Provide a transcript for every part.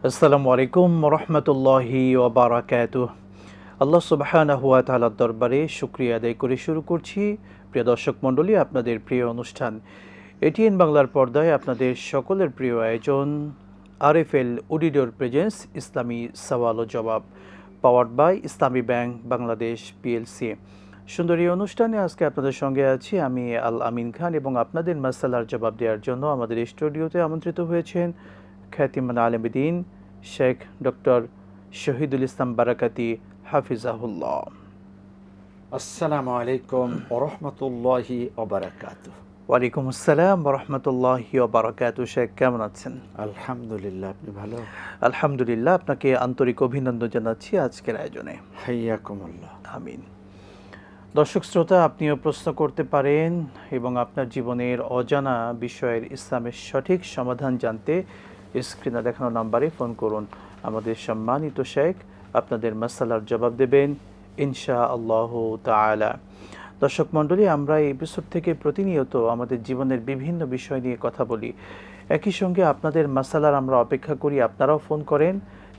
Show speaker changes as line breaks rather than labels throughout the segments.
আসসালামু আলাইকুম রহমতুল্লাহি ওয়া বারাকাতুহু। আল্লাহ সুবহানাহু ওয়া তাআলার দরবারে শুকরিয়া আদায় করে শুরু করছি প্রিয় দর্শক মণ্ডলী, আপনাদের প্রিয় অনুষ্ঠান এটিএন বাংলার পর্দায় আপনাদের সকলের প্রিয় আয়োজন আরএফএল অডিটর প্রেজেন্স ইসলামী সওয়াল ও জবাব, powered by Islami bank Bangladesh PLC. সুন্দর এই অনুষ্ঠানে আজকে আপনাদের সঙ্গে আছি আমি আল আমিন খান, এবং আপনাদের মাসালার জবাব দেওয়ার জন্য আমাদের স্টুডিওতে আমন্ত্রিত হয়েছেন খ্যাতিমান আলেমদ্বীন শেখ ডক্টর শহীদুল ইসলাম বারাকাতি হাফিজাহুল্লাহ।
আসসালামু আলাইকুম ওয়া রাহমাতুল্লাহি ওয়া বারাকাতুহু।
ওয়ালাইকুম আসসালাম ওয়া রাহমাতুল্লাহি ওয়া বারাকাতুহু। শেখ, কেমন আছেন?
আলহামদুলিল্লাহ, আপনি ভালো?
আলহামদুলিল্লাহ, আপনাকে আন্তরিক অভিনন্দন জানাচ্ছি আজকের আয়োজনে।
হাইয়াকুমুল্লাহ।
আমিন। দর্শক শ্রোতা, আপনিও প্রশ্ন করতে পারেন এবং আপনার জীবনের অজানা বিষয়ের ইসলামের সঠিক সমাধান জানতে স্ক্রিনে দেখানো নাম্বারে ফোন করুন। আমাদের সম্মানিত শেখ আপনাদের মাসালার জবাব দেবেন ইনশাআল্লাহ তাআলা। দর্শক মণ্ডলী, আমরা এই এপিসোড থেকে প্রতিনিয়ত আমাদের জীবনের বিভিন্ন বিষয় নিয়ে কথা বলি। একই সঙ্গে আপনাদের মাসালার আমরা অপেক্ষা করি, আপনারাও ফোন করেন,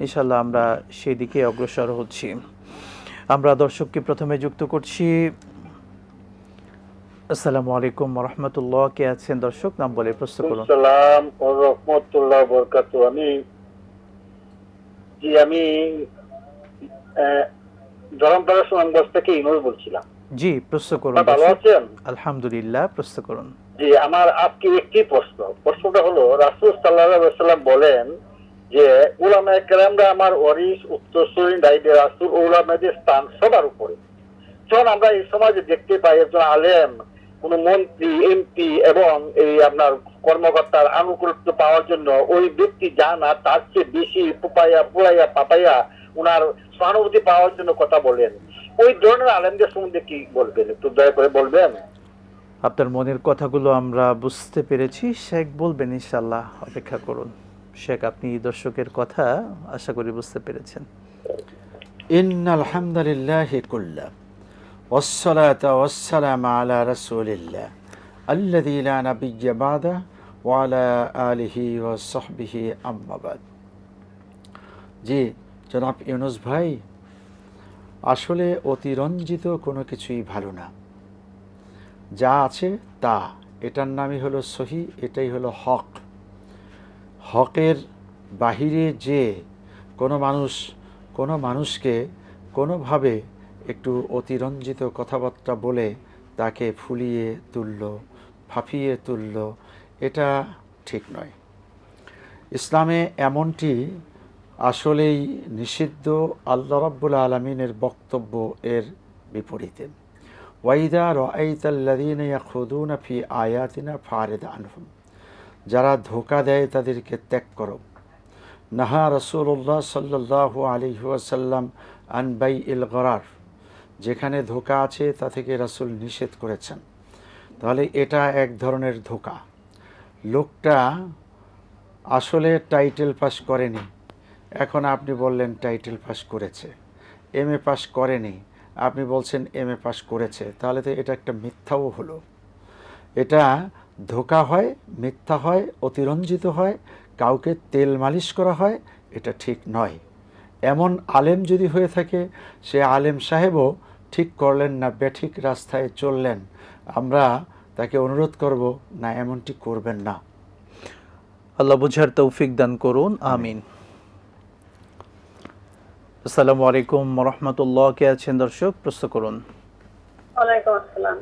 ইনশাআল্লাহ আমরা সেই দিকে অগ্রসর হচ্ছি। আমরা দর্শককে প্রথমে যুক্ত করছি। আসসালামু আলাইকুম ওয়া রাহমাতুল্লাহ। কে আছেন দর্শক? নাম বলে প্রশ্ন করুন।
আসসালাম ওয়া রাহমাতুল্লাহি ওয়া বারাকাতুহু। আমি ধরমপাড়া সুনামগঞ্জ থেকে ইমর বলছিলাম।
জি, প্রশ্ন করুন।
ভালো আছেন?
আলহামদুলিল্লাহ, প্রশ্ন করুন।
জি, আমার আজকে একটি প্রশ্নটা হলো, রাসূল সাল্লাল্লাহু আলাইহি ওয়াসাল্লাম বলেন যে উলামায়ে কেরামরা আমার ওয়ারিস, উত্তরসূরি, দায়িত্বে রাসূল ও উলামাদের স্থান সবার উপরে। যখন আমরা এই সমাজে দেখতে পাই একজন আলেম, কোন মন্ত্রী, এমপি এবং এই আপনার কর্মকর্তার আনুগত্য পাওয়ার জন্য ওই ব্যক্তি যা না তার চেয়ে বেশি পুরাইয়া পাপাইয়া উনার সহানুভূতি পাওয়ার জন্য কথা বলেন, ওই ধরনের আলেমদের সম্বন্ধে কি বলবেন? একটু দয়া করে বলবেন।
আপনার মনের কথাগুলো আমরা বুঝতে পেরেছি শেখ, বলবেন ইনশাআল্লাহ, অপেক্ষা করুন। শেখ, আপনি দর্শকের কথা আশা করি বুঝতে পেরেছেন।
ইন্নাল হামদুলিল্লাহি কুল্লা ওয়াসসালাতু ওয়াসসালামু আলা রাসূলিল্লাহ আল্লাযী লা নাবিয়্যা বা'দা ওয়া আলা আলিহি ওয়া সাহবিহি আম্মা বাদ। জি জনাব ইউনুস ভাই, আসলে অতিরঞ্জিত কোনো কিছুই ভালো না। যা আছে তা, এটার নামই হলো সহি, এটাই হলো হক। হকের বাহিরে যে কোনো মানুষকে কোনোভাবে একটু অতিরঞ্জিত কথাবার্তা বলে তাকে ফুলিয়ে তুলল, ফাঁপিয়ে তুলল, এটা ঠিক নয়। ইসলামে এমনটি আসলেই নিষিদ্ধ। আল্লাহ রাব্বুল আলামিনের বক্তব্য এর বিপরীতে। ওয়াইদা রাআইতাল্লাযীনা ইয়াখুযুনা ফি আয়াতিনা ফারিদ আনহুম, যারা ধোঁকা দেয় তাদেরকে ত্যাগ করো। নাহা রাসূলুল্লাহ সাল্লাল্লাহু আলাইহি ওয়াসাল্লাম আন বাইইল গরার, যেখানে ধোঁকা আছে তা থেকে রাসূল নিষেধ করেছেন। তাহলে এটা এক ধরনের ধোঁকা। লোকটা আসলে টাইটেল পাস করেনি, এখন আপনি বললেন টাইটেল পাস করেছে। এমএ পাস করেনি, আপনি বলছেন এমএ পাস করেছে, তাহলে তো এটা একটা মিথ্যাও হলো। এটা ধোঁকা হয়, মিথ্যা হয়, অতিরঞ্জিত হয়, কাউকে তেল মালিশ করা হয়, এটা ঠিক নয়। এমন আলেম যদি হয়ে থাকে, সে আলেম সাহেবও ঠিক করলেন না, বেঠিক রাস্তায় চললেন, আমরা তাকে অনুরোধ করব না এমনটি করবেন না।
আল্লাহ বুঝার তৌফিক দান করুন, আমিন। আসসালামু আলাইকুম ওয়া রাহমাতুল্লাহ। কে আছেন দর্শক? প্রশ্ন করুন।
ওয়ালাইকুম আসসালাম।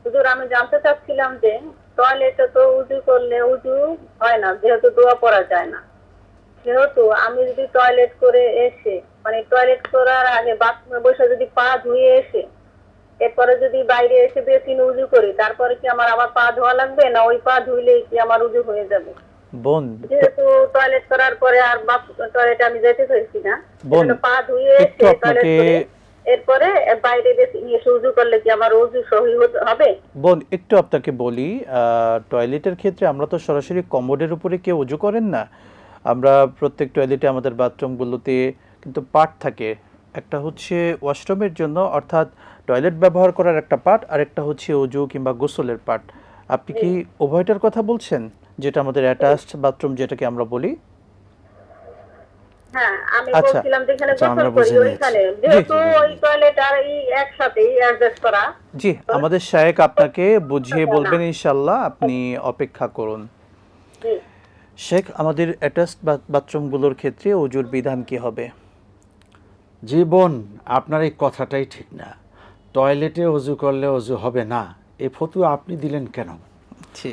হুজুর, আমি জানতে চাচ্ছিলাম যে টয়লেটে তো উযু করলে উযু হয় না, যেহেতু দোয়া পড়া যায় না, সেহেতু আমি যদি টয়লেট করে এসে, মানে টয়লেট করার আগে বাথরুমে বসে যদি পা ধুয়ে এসে এরপরে যদি বাইরে এসে বেসিন উযু করি, তারপরে কি আমার আবার পা ধোয়া লাগবে, না ওই পা ধুইলেই কি আমার উযু হয়ে যাবে?
বোন,
যেহেতু টয়লেট করার পরে আর টয়লেটে আমি যেতে চাইছি না, পা ধুয়ে
একটু আপনাকে
এরপরে বাইরে এসে উযু করলে কি আমার উযু সহি হবে?
বোন, একটু আপনাকে বলি, টয়লেটের ক্ষেত্রে আমরা তো সরাসরি কমোডের উপরে কেউ উযু করেন না। আমরা প্রত্যেক টয়লেটে আমাদের বাথরুমগুলোতে কিন্তু পার্ট থাকে। একটা হচ্ছে ওয়াশরুমের জন্য, অর্থাৎ টয়লেট ব্যবহার করার একটা পার্ট, আর একটা হচ্ছে উযু কিংবা গোসলের পার্ট। আপনি কি উভয়টার কথা বলছেন? যেটা আমাদের অ্যাটাচড বাথরুম যেটাকে আমরা বলি।
হ্যাঁ, আমি
আচ্ছা,
বলছিলাম যেখানে
আচ্ছা,
গোসল
আমরা
করি
বুঝে নিয়েছি।
ওইখানে, যেহেতু ওই টয়লেট আর এই একসাথেই অ্যাডজাস্ট করা,
জি, আমাদের শায়েখ আপনাকে বুঝিয়ে
যায় না।
বলবেন ইনশাল্লাহ, আপনি অপেক্ষা করুন।
জি।
শেখ, আমাদের অ্যাটাচড বাথরুমগুলোর ক্ষেত্রে অজুর বিধান কি হবে?
জীবন, আপনার এই কথাটাই ঠিক না। টয়লেটে অজু করলে অজু হবে না, এ ফতুয়া আপনি দিলেন কেন?
জি,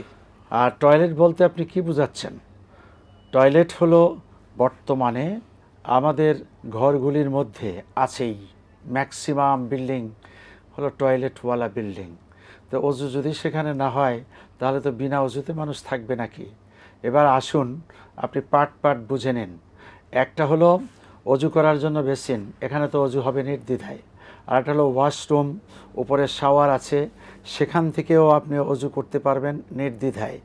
আর টয়লেট বলতে আপনি কি বোঝাচ্ছেন? টয়লেট হলো বর্তমানে আমাদের ঘরগুলির মধ্যে আছেই, ম্যাক্সিমাম বিল্ডিং হলো টয়লেটওয়ালা বিল্ডিং। তো অজু যদি সেখানে না হয় তাহলে তো বিনা অজুতে মানুষ থাকবে নাকি? এবার আসুন আপনি পার্ট পার্ট বুঝে নিন। একটা হলো অজু করার জন্য বেসিন, এখানে তো অজু হবে নির্দ্বিধায়। আর একটা হলো ওয়াশরুম, উপরে শাওয়ার আছে, সেখান থেকেও আপনি অজু করতে পারবেন নির্দ্বিধায়।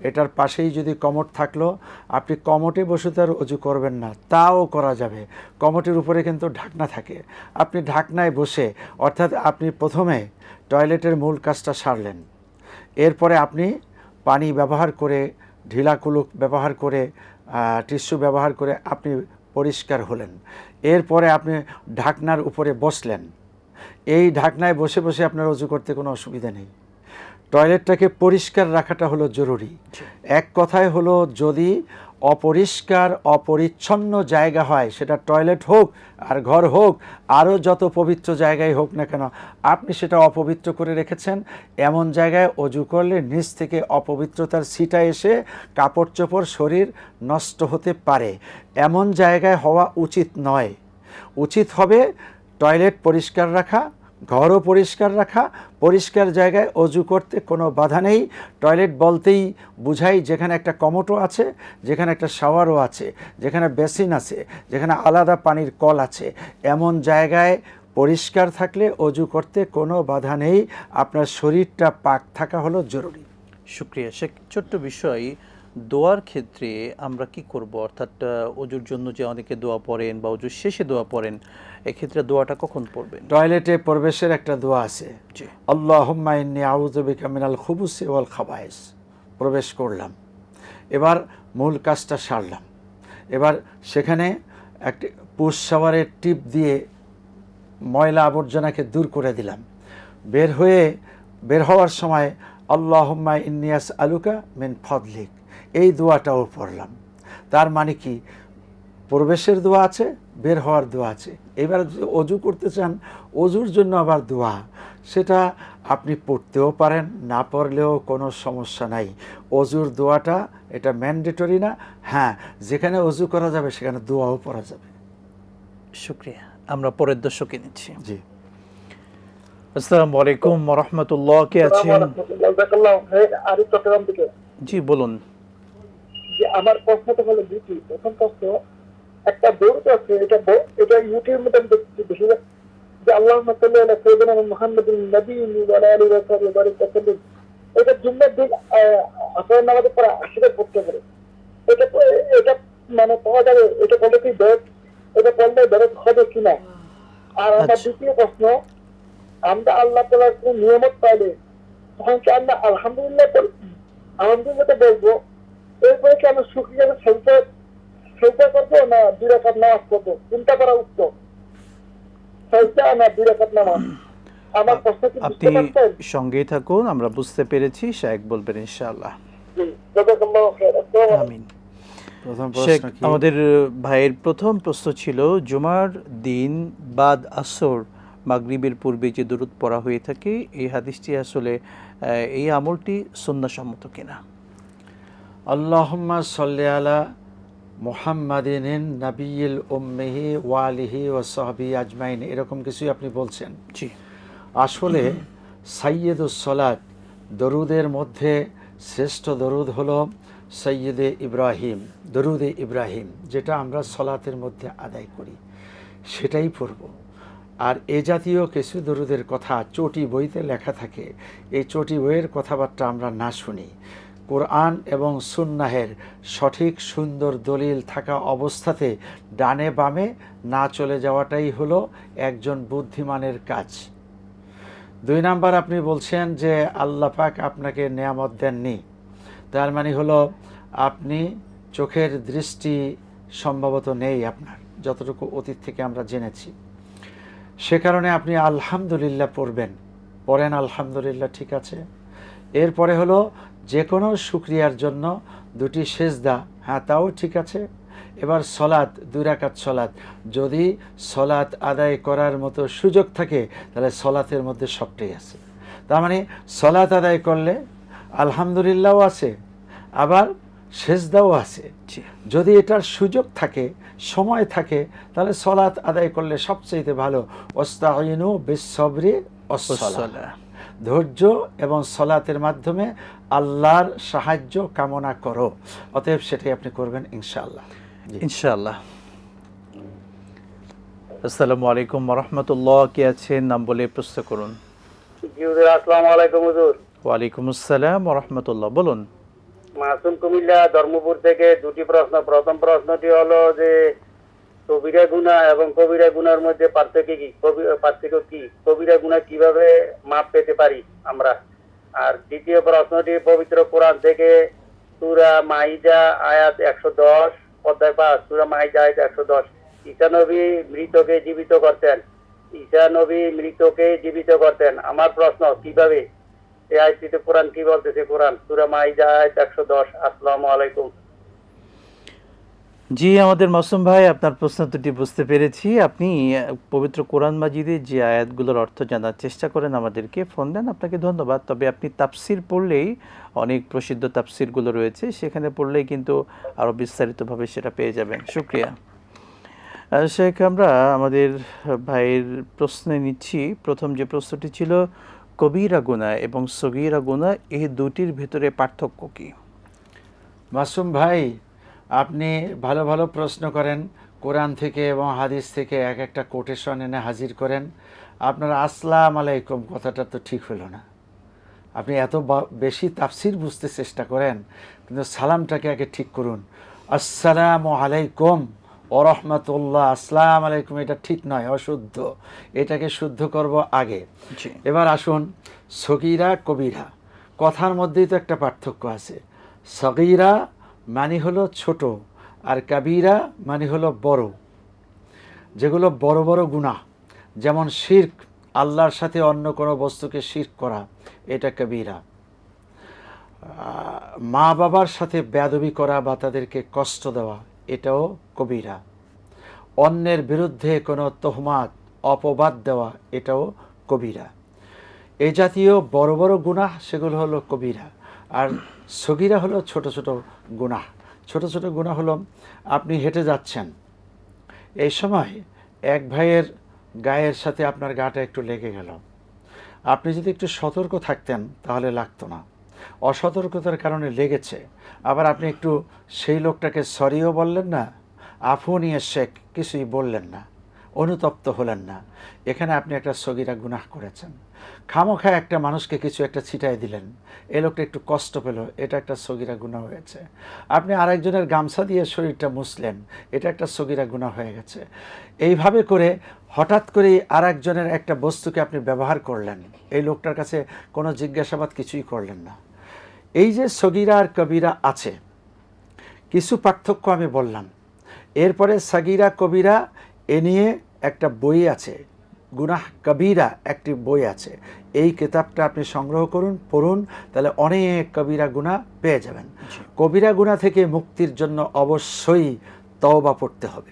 এটার পাশেই যদি কমোড থাকলো, আপনি কমোডে বসে তো আর অজু করবেন না, তাও করা যাবে। কমোডের উপরে কিন্তু ঢাকনা থাকে, আপনি ঢাকনায় বসে, অর্থাৎ আপনি প্রথমে টয়লেটের মূল কাজটা সারলেন, এরপরে আপনি পানি ব্যবহার করে, ঢিলা কুলুক ব্যবহার করে, টিস্যু ব্যবহার করে আপনি পরিষ্কার হলেন। এরপরে আপনি ঢাকনার উপরে বসলেন, এই ঢাকনায় বসে বসে আপনার অজু করতে কোনো অসুবিধা নেই। টয়লেটটাকে পরিষ্কার রাখাটা হলো জরুরি। এক কথায় হলো, যদি অপরিষ্কার অপরিচ্ছন্ন জায়গা হয়, সেটা টয়লেট হোক আর ঘর হোক, আরও যত পবিত্র জায়গায় হোক না কেন, আপনি সেটা অপবিত্র করে রেখেছেন, এমন জায়গায় অজু করলে নিচ থেকে অপবিত্রতার ছিটা এসে কাপড় চোপড় শরীর নষ্ট হতে পারে। এমন জায়গায় হওয়া উচিত নয়। উচিত হবে টয়লেট পরিষ্কার রাখা, ঘরও পরিষ্কার রাখা, পরিষ্কার জায়গায় অজু করতে কোনো বাধা নেই। টয়লেট বলতেই বুঝাই যেখানে একটা কমোডও আছে, যেখানে একটা শাওয়ারও আছে, যেখানে বেসিন আছে, যেখানে আলাদা পানির কল আছে, এমন জায়গায় পরিষ্কার থাকলে অজু করতে কোনো বাধা নেই। আপনার শরীরটা পাক থাকা হলো জরুরি।
শুক্রিয়া শেখ। ছোট্ট বিষয়, দোয়ার ক্ষেত্রে আমরা কি করব? অর্থাৎ অজুর জন্য যে অনেকে দোয়া পড়েন বা অজুর শেষে দোয়া পড়েন, এক্ষেত্রে দোয়াটা কখন পড়বেন?
টয়লেটে প্রবেশের একটা দোয়া আছে,
জি,
আল্লাহুম্মা ইন্নী আউযু বিকা মিনাল খুবুসি ওয়াল খাবায়েস। প্রবেশ করলাম, এবার মূল কাজটা সারলাম, এবার সেখানে একটি পুশ শাওয়ারের টিপ দিয়ে ময়লা আবর্জনাকে দূর করে দিলাম। বের হওয়ার সময় আল্লাহুম্মা ইন্নী আসআলুকা মিন ফাদলিক, এই দোয়াটাও পড়লাম। তার মানে কি, প্রবেশের দোয়া আছে, বের হওয়ার দোয়া আছে। এবার যদি অজু করতে চান, অজুর জন্য আবার দোয়া, সেটা আপনি পড়তেও পারেন, না পড়লেও কোনো সমস্যা নাই। অজুর দোয়াটা এটা ম্যান্ডেটরি না। হ্যাঁ, যেখানে অজু করা যাবে সেখানে দোয়াও পড়া যাবে।
শুক্রিয়া। আমরা পরের দর্শকে নিচ্ছি।
জি,
আসসালামু আলাইকুম ওয়া রাহমাতুল্লাহ, কে আছেন?
আরিফ চট্টগ্রাম থেকে।
জি, বলুন।
যে আমার প্রশ্নটা হলো দুটি। প্রথম প্রশ্ন, একটা দৌড় আছে, এটা ইউটিউবের মধ্যে আমি দেখছি বেশিরভাগ, যে আল্লাহুম্মা সাল্লি আলা সাইয়্যিদিনা মুহাম্মাদিন নাবিয়্যিন ওয়া আলা আলিহি ওয়া সাহবিহি ওয়া বারিক ওয়া সাল্লিম। এটা জুম্মার দিন আসরের নামাজের পরে আশিবার পড়তে পারে। এটা মানে পাওয়া যাবে, এটা বলে কি বেদ, এটা বললে বেদ হবে কিনা? আর আমার দ্বিতীয় প্রশ্ন, আমরা আল্লাহ তাআলার কোন নিয়ামত পাইলে তখন কি আমরা আলহামদুলিল্লাহ বলবো, এরপরে কি আমরা শুকরিয়া সেজদা করবো না 2 রাকাত নামাজ পড়বো? কোনটা করা উত্তম, সেজদা না 2 রাকাত নামাজ? আমার প্রশ্ন কি
আপনি
বুঝতে পারছেন?
সঙ্গেই থাকুন, আমরা বুঝতে পেরেছি, শায়েখ বলবেন ইনশাআল্লাহ।
জি, জাযাকাল্লাহু খাইর। আসসালামু আলাইকুম।
আমিন।
প্রথম
শেখ,
প্রশ্ন কি?
আমাদের ভাইয়ের প্রথম প্রশ্ন ছিল, জুমার দিন বাদ আসর মাগরিবের পূর্বে যে দুরূদ পড়া হয়ে থাকে, এই হাদিসটি আসলে এই আমলটি সুন্নাহসম্মত কিনা?
আল্লাহুম্মা সাল্লি আলা মুহাম্মাদিন নাবিয়্যিল উম্মিহি ওয়া আলিহি ওয়া সাহবিহি আজমাইন, এরকম কিছুই আপনি বলছেন।
জি,
আসলে সাইয়্যিদুস সালাত, দরুদের মধ্যে শ্রেষ্ঠ দরুদ হলো সাইয়্যিদে ইব্রাহিম, দরুদে ইব্রাহিম, যেটা আমরা সলাতের মধ্যে আদায় করি, সেটাই পড়ব। আর এ জাতীয় কিছু দরুদের কথা চটি বইতে লেখা থাকে, এই চটি বইয়ের কথাবার্তা আমরা না শুনি। কোরআন এবং সুন্নাহের সঠিক সুন্দর দলিল থাকা অবস্থাতে ডানে বামে না চলে যাওয়াটাই হলো একজন বুদ্ধিমানের কাজ। 2 নাম্বার, আপনি বলছেন যে আল্লাহ পাক আপনাকে নেয়ামত দেননি, তার মানে হলো আপনি চোখের দৃষ্টি সম্ভবত নেই আপনার। যতটুকু অতীত থেকে আমরা জেনেছি। সে কারণে আপনি আলহামদুলিল্লাহ পড়েন আলহামদুলিল্লাহ, ঠিক আছে। এরপরে হলো যে কোনো শুকরিয়ার জন্য 2টি সেজদা, হ্যাঁ তাও ঠিক আছে। এবার সলাৎ, 2 রাকাত সলাৎ, যদি সলাৎ আদায় করার মতো সুযোগ থাকে তাহলে সলাতের মধ্যে সবটাই আছে। তার মানে সলাৎ আদায় করলে আলহামদুলিল্লাহও আছে, আবার সেজদাও আছে। যদি এটার সুযোগ থাকে, সময় থাকে, তাহলে সলাৎ আদায় করলে সবচেয়ে ভালো। ওয়াস্তাঈনু বিস-সাবরি ওয়াস-সালাহ, ধৈর্য এবং সলাতের মাধ্যমে আল্লাহর সাহায্য কামনা করো। অতএব সেটাই আপনি করবেন ইনশাআল্লাহ।
ইনশাআল্লাহ। আসসালামু আলাইকুম ওয়া রাহমাতুল্লাহ। কে আছেন? নাম বলে প্রশ্ন করুন।
জি হুজুর, আসসালামু আলাইকুম হুজুর।
ওয়ালাইকুম আসসালাম ওয়া রাহমাতুল্লাহ, বলুন।
মাসুম কুমিল্লা ধর্মপুর থেকে 2টি প্রশ্ন। প্রথম প্রশ্নটি হলো যে কবিরা গুনাহ এবং কবিরা গুনার মধ্যে পার্থক্য কি? কবিরা গুনাহ কিভাবে মাপ পেতে পারি আমরা? আর দ্বিতীয় প্রশ্নটি পবিত্র কোরআন থেকে সূরা মাইদা আয়াত 110, অধ্যায় 5, সূরা মাইদা আয়াত 110, ঈসা নবী মৃতকে জীবিত করতেন। আমার প্রশ্ন, কিভাবে? এই আয়াতটিতে কোরআন কি বলতেছে? কোরআন সূরা মাইদা আয়াত 110। আসসালামু আলাইকুম।
জি, আমাদের মাসুম ভাই, আপনার প্রশ্ন দুটি বুঝতে পেরেছি। আপনি পবিত্র কোরআন মাজিদে যে আয়াতগুলোর অর্থ জানার চেষ্টা করেন, আমাদেরকে ফোন দেন, আপনাকে ধন্যবাদ। তবে আপনি তাফসির পড়লেই, অনেক প্রসিদ্ধ তাফসিরগুলো রয়েছে, সেখানে পড়লেই কিন্তু আরও বিস্তারিতভাবে সেটা পেয়ে যাবেন। শুকরিয়া শেখ। আমরা আমাদের ভাইয়ের প্রশ্নে নিচ্ছি। প্রথম যে প্রশ্নটি ছিল, কবিরা গুনাহ এবং সগীরা গুনাহ, এই দুটির ভেতরে পার্থক্য কি?
মাসুম ভাই, আপনি ভালো ভালো প্রশ্ন করেন, কোরআন থেকে এবং হাদিস থেকে এক একটা কোটেশন এনে হাজির করেন। আপনার আসসালামু আলাইকুম কথাটা তো ঠিক হলো না। আপনি এত বেশি তাফসির বুঝতে চেষ্টা করেন, কিন্তু সালামটাকে আগে ঠিক করুন। আসসালামু আলাইকুম ওয়া রাহমাতুল্লাহ, আসসালামু আলাইকুম, এটা ঠিক নয়, অশুদ্ধ। এটাকে শুদ্ধ করব আগে। এবার আসুন, সগীরা কবিরা কথার মধ্যেই তো একটা পার্থক্য আছে। সগীরা মানে হলো ছোট, আর কাবীরা মানে হলো বড়। যেগুলো বড় বড় গুনাহ, যেমন শিরক, আল্লাহর সাথে অন্য কোনো বস্তুকে শিরক করা, এটা কবিরা। মা বাবার সাথে বেয়াদবি করা বা তাদেরকে কষ্ট দেওয়া, এটাও কবিরা। অন্যের বিরুদ্ধে কোনো তোহমাত, অপবাদ দেওয়া, এটাও কবিরা। এই জাতীয় বড় বড় গুনাহ, সেগুলো হলো কবিরা। আর সগীরা হলো ছোট ছোট গুনাহ। ছোট ছোট গুনাহ হলো, আপনি হেঁটে যাচ্ছেন, এই সময় এক ভাইয়ের গায়ের সাথে আপনার গাটা একটু লেগে গেল। আপনি যদি একটু সতর্ক থাকতেন তাহলে লাগতো না, অসতর্কতার কারণে লেগেছে। আবার আপনি একটু সেই লোকটাকে সরিও বললেন না, আফু নিয়ে শেখ কিছুই বললেন না, অনুতপ্ত হলেন না। এখানে আপনি একটা সগীরা গুনাহ করেছেন। খামোখা একটা মানুষকে কিছু একটা ছিটাই দিলেন, এই লোকটা একটু কষ্ট পেল, এটা একটা সগীরা গুনাহ হয়েছে। আপনি আরেকজনের গামছা দিয়ে শরীরটা মুছলেন, এটা একটা সগীরা গুনাহ হয়ে গেছে। এইভাবে করে হঠাৎ করেই আরেকজনের একটা বস্তুকে আপনি ব্যবহার করলেন, এই লোকটার কাছে কোনো জিজ্ঞাসাবাদ কিছুই করলেন না। এই যে সগীরা আর কবিরা আছে, কিছু পার্থক্য আমি বললাম। এরপরে সগীরা কবিরা এ নিয়ে একটা বই আছে, গুনাহ কবিরা একটি বই আছে। এই কিতাবটা আপনি সংগ্রহ করুন, পড়ুন, তাহলে অনেক কবিরা গুনাহ পেয়ে যাবেন। কবিরা গুনাহ থেকে মুক্তির জন্য অবশ্যই তওবা পড়তে হবে,